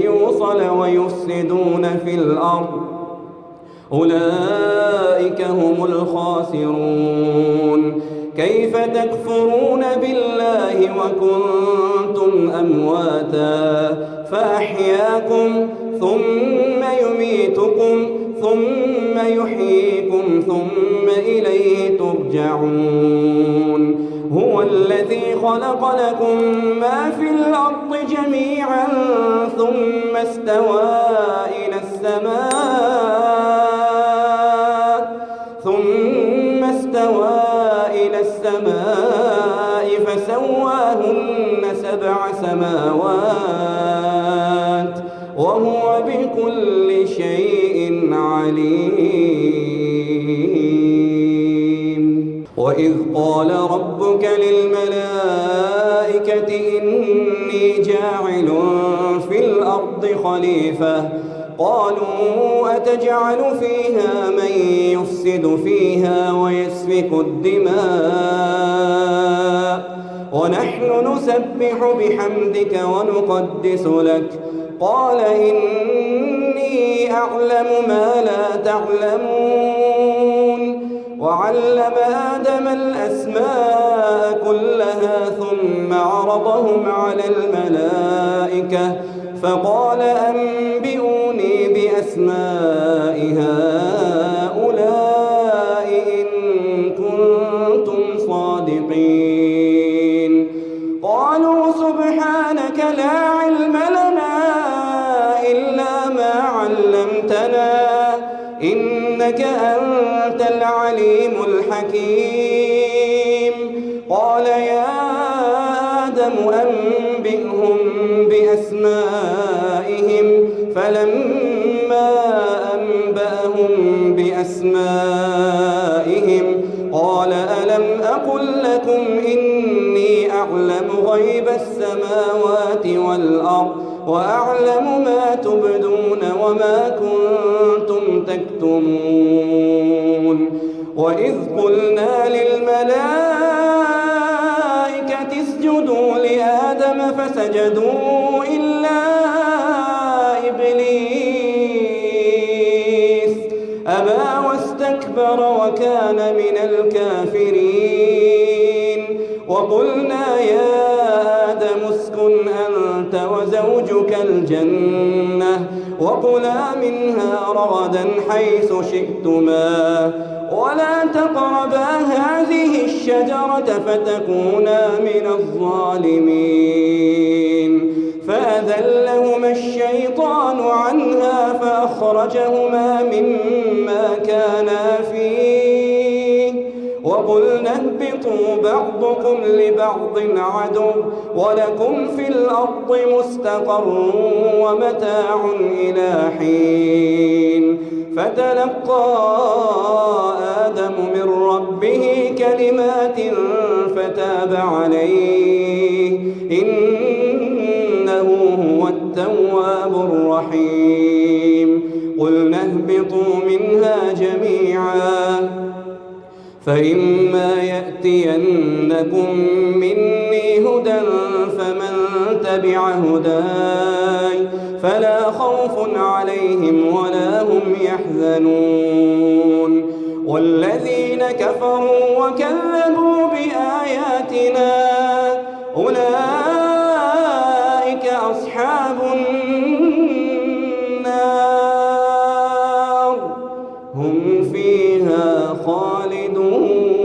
يوصل ويفسدون في الأرض أولئك هم الخاسرون. كيف تكفرون بالله وكنتم أمواتا فأحياكم ثم يميتكم ثم يحييكم ثم إليه ترجعون. هو الذي خلق لكم ما في الأرض جميعا ثم استوى إلى السماء فسواهن 7 سماوات وهو بكل شيء عليم. وإذ قال ربك للملائكة إني جاعل في الأرض خليفة قالوا أتجعل فيها من يفسد فيها ويسفك الدماء ونحن نسبح بحمدك ونقدس لك قال إني أعلم ما لا تعلمون. وعلم آدم الأسماء كلها ثم عرضهم على الملائكة فقال أنبئوني بأسماء هؤلاء إن كنتم صادقين. قالوا سبحانك لا علم لنا إلا ما علمتنا إنك أنت العليم الحكيم. قال يا آدم أنبئهم بأسمائهم فلما أنبأهم بأسمائهم قال ألم أقل لكم إني أعلم غيب السماوات والأرض وأعلم ما تبدون وما كنتم تكتمون. وإذ قلنا للملائكة اسجدوا لآدم فسجدوا إلا إبليس أبى واستكبر وكان من الكافرين. وقلنا يا آدم اسكن أنت وزوجك الجنة وكلا منها رغدا حيث شئتما ولا تقربا هذه الشجرة فتكونا من الظالمين. فأذلهما الشيطان عنها فأخرجهما مما كانا فيه وقلنا اهبطوا بعضكم لبعض عدو ولكم في الأرض مستقر ومتاع إلى حين. فتلقى آدم من ربه كلمات فتاب عليه إنه هو التواب الرحيم. قلنا اهبطوا منها جميعا فإما يأتينكم مني هدى فمن تبع هداي فلا خوف عليهم ولا هم يحزنون. والذين كفروا وكذبوا بآياتنا أولئك أصحاب النار هم فيها خالدون.